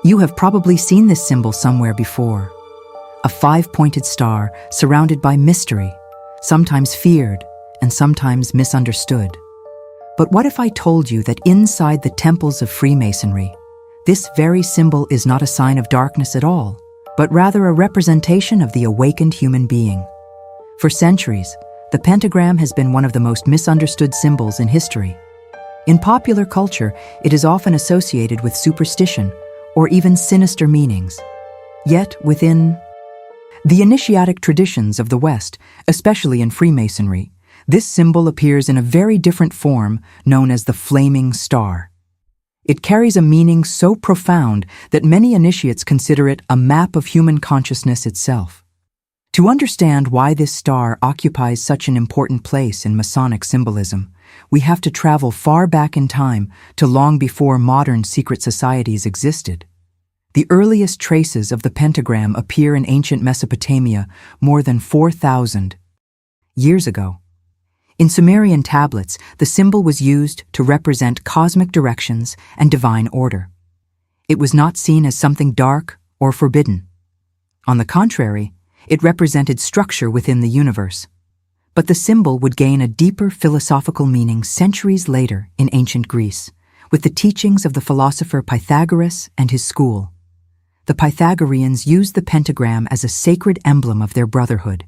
You have probably seen this symbol somewhere before. A five-pointed star surrounded by mystery, sometimes feared and sometimes misunderstood. But what if I told you that inside the temples of Freemasonry, this very symbol is not a sign of darkness at all, but rather a representation of the awakened human being? For centuries, the pentagram has been one of the most misunderstood symbols in history. In popular culture, it is often associated with superstition or even sinister meanings. Yet, within the initiatic traditions of the West, especially in Freemasonry, this symbol appears in a very different form known as the flaming star. It carries a meaning so profound that many initiates consider it a map of human consciousness itself. To understand why this star occupies such an important place in Masonic symbolism, we have to travel far back in time to long before modern secret societies existed. The earliest traces of the pentagram appear in ancient Mesopotamia more than 4,000 years ago. In Sumerian tablets, the symbol was used to represent cosmic directions and divine order. It was not seen as something dark or forbidden. On the contrary, it represented structure within the universe. But the symbol would gain a deeper philosophical meaning centuries later in ancient Greece, with the teachings of the philosopher Pythagoras and his school. The Pythagoreans used the pentagram as a sacred emblem of their brotherhood.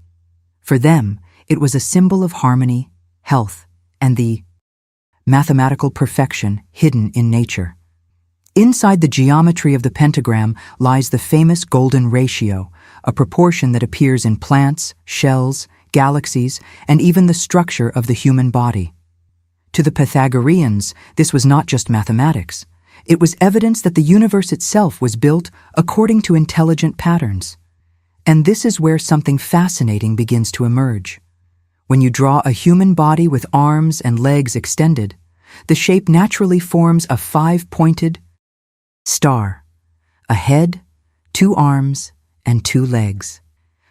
For them, it was a symbol of harmony, health, and the mathematical perfection hidden in nature. Inside the geometry of the pentagram lies the famous golden ratio, a proportion that appears in plants, shells, galaxies, and even the structure of the human body. To the Pythagoreans, this was not just mathematics. It was evidence that the universe itself was built according to intelligent patterns. And this is where something fascinating begins to emerge. When you draw a human body with arms and legs extended, the shape naturally forms a five-pointed star, a head, two arms, and two legs.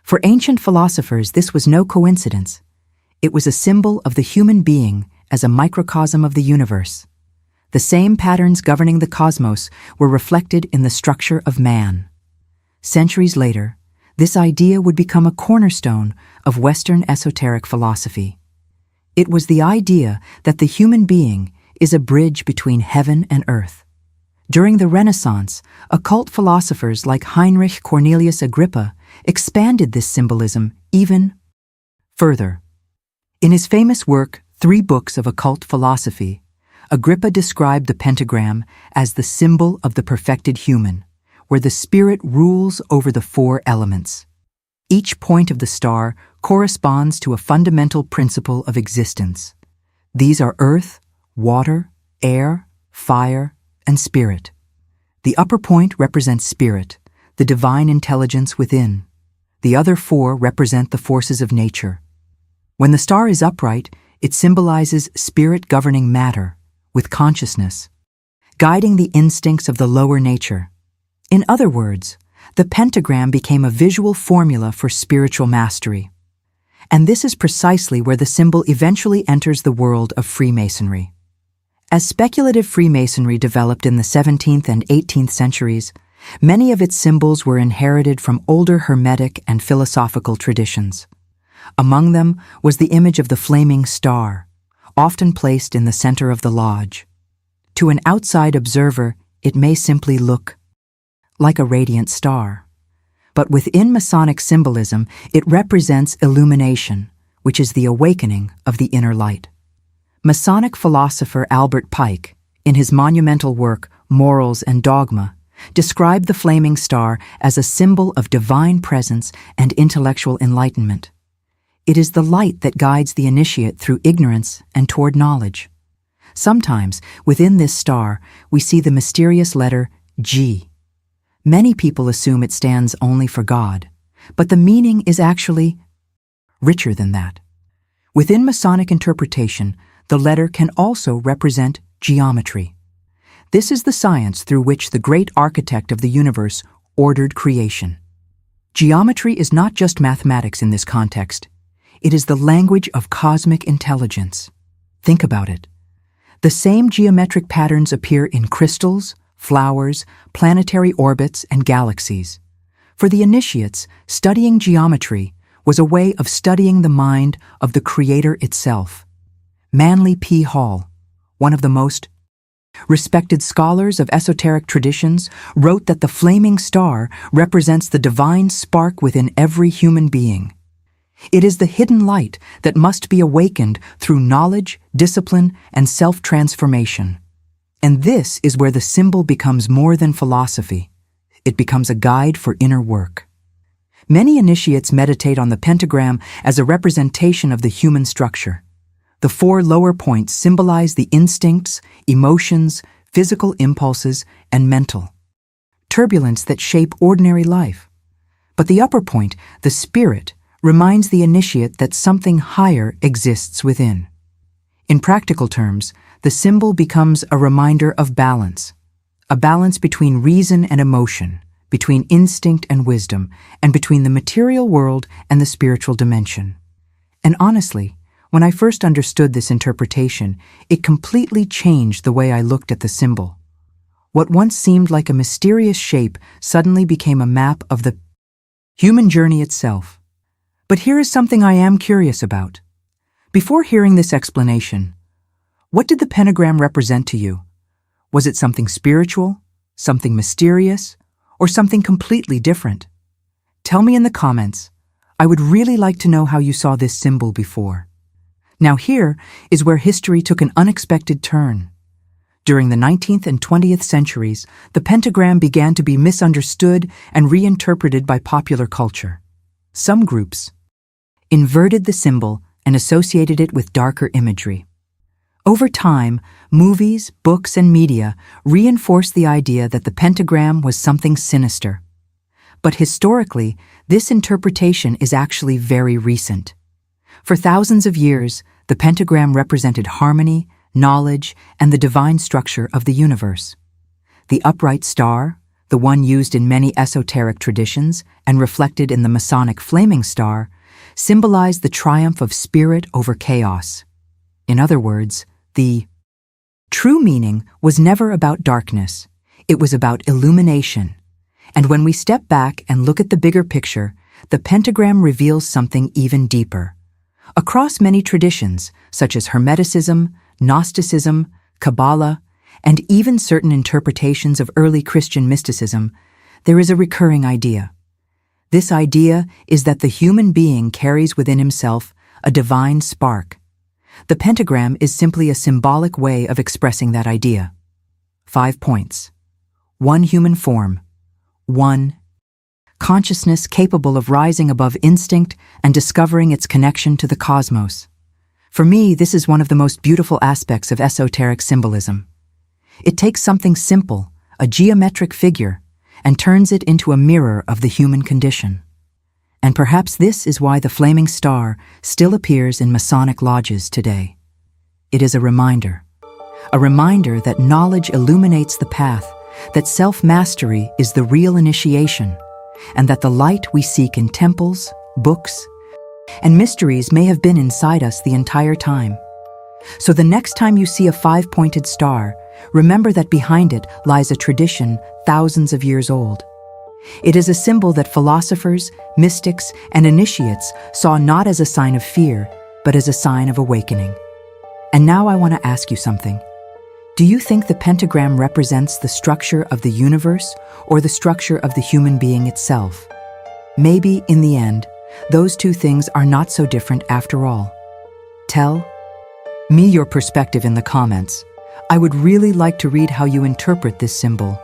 For ancient philosophers, this was no coincidence. It was a symbol of the human being as a microcosm of the universe. The same patterns governing the cosmos were reflected in the structure of man. Centuries later, this idea would become a cornerstone of Western esoteric philosophy. It was the idea that the human being is a bridge between heaven and earth. During the Renaissance, occult philosophers like Heinrich Cornelius Agrippa expanded this symbolism even further. In his famous work, 3 Books of Occult Philosophy, Agrippa described the pentagram as the symbol of the perfected human, where the spirit rules over the 4 elements. Each point of the star corresponds to a fundamental principle of existence. These are earth, water, air, fire, and spirit. The upper point represents spirit, the divine intelligence within. The other 4 represent the forces of nature. When the star is upright, it symbolizes spirit governing matter, with consciousness, guiding the instincts of the lower nature. In other words, the pentagram became a visual formula for spiritual mastery. And this is precisely where the symbol eventually enters the world of Freemasonry. As speculative Freemasonry developed in the 17th and 18th centuries, many of its symbols were inherited from older Hermetic and philosophical traditions. Among them was the image of the flaming star, often placed in the center of the lodge. To an outside observer, it may simply look like a radiant star. But within Masonic symbolism, it represents illumination, which is the awakening of the inner light. Masonic philosopher Albert Pike, in his monumental work Morals and Dogma, described the flaming star as a symbol of divine presence and intellectual enlightenment. It is the light that guides the initiate through ignorance and toward knowledge. Sometimes, within this star, we see the mysterious letter G. Many people assume it stands only for God, but the meaning is actually richer than that. Within Masonic interpretation, the letter can also represent geometry. This is the science through which the great architect of the universe ordered creation. Geometry is not just mathematics in this context. It is the language of cosmic intelligence. Think about it. The same geometric patterns appear in crystals, flowers, planetary orbits, and galaxies. For the initiates, studying geometry was a way of studying the mind of the Creator itself. Manly P. Hall, one of the most respected scholars of esoteric traditions, wrote that the flaming star represents the divine spark within every human being. It is the hidden light that must be awakened through knowledge, discipline, and self-transformation. And this is where the symbol becomes more than philosophy. It becomes a guide for inner work. Many initiates meditate on the pentagram as a representation of the human structure. The 4 lower points symbolize the instincts, emotions, physical impulses, and mental turbulence that shape ordinary life. But the upper point, the spirit, reminds the initiate that something higher exists within. In practical terms, the symbol becomes a reminder of balance, a balance between reason and emotion, between instinct and wisdom, and between the material world and the spiritual dimension. And honestly, when I first understood this interpretation, it completely changed the way I looked at the symbol. What once seemed like a mysterious shape suddenly became a map of the human journey itself. But here is something I am curious about. Before hearing this explanation, what did the pentagram represent to you? Was it something spiritual, something mysterious, or something completely different? Tell me in the comments. I would really like to know how you saw this symbol before. Now here is where history took an unexpected turn. During the 19th and 20th centuries, the pentagram began to be misunderstood and reinterpreted by popular culture. Some groups inverted the symbol and associated it with darker imagery. Over time, movies, books, and media reinforced the idea that the pentagram was something sinister. But historically, this interpretation is actually very recent. For thousands of years, the pentagram represented harmony, knowledge, and the divine structure of the universe. The upright star, the one used in many esoteric traditions and reflected in the Masonic flaming star, symbolized the triumph of spirit over chaos. In other words, the true meaning was never about darkness. It was about illumination. And when we step back and look at the bigger picture, the pentagram reveals something even deeper. Across many traditions, such as Hermeticism, Gnosticism, Kabbalah, and even certain interpretations of early Christian mysticism, there is a recurring idea. This idea is that the human being carries within himself a divine spark. The pentagram is simply a symbolic way of expressing that idea. 5 points. 1 human form. 1 consciousness capable of rising above instinct and discovering its connection to the cosmos. For me, this is one of the most beautiful aspects of esoteric symbolism. It takes something simple, a geometric figure, and turns it into a mirror of the human condition. And perhaps this is why the flaming star still appears in Masonic lodges today. It is a reminder that knowledge illuminates the path, that self-mastery is the real initiation, and that the light we seek in temples, books, and mysteries may have been inside us the entire time. So the next time you see a 5-pointed star, remember that behind it lies a tradition thousands of years old. It is a symbol that philosophers, mystics, and initiates saw not as a sign of fear, but as a sign of awakening. And now I want to ask you something. Do you think the pentagram represents the structure of the universe or the structure of the human being itself? Maybe, in the end, those two things are not so different after all. Tell me your perspective in the comments. I would really like to read how you interpret this symbol.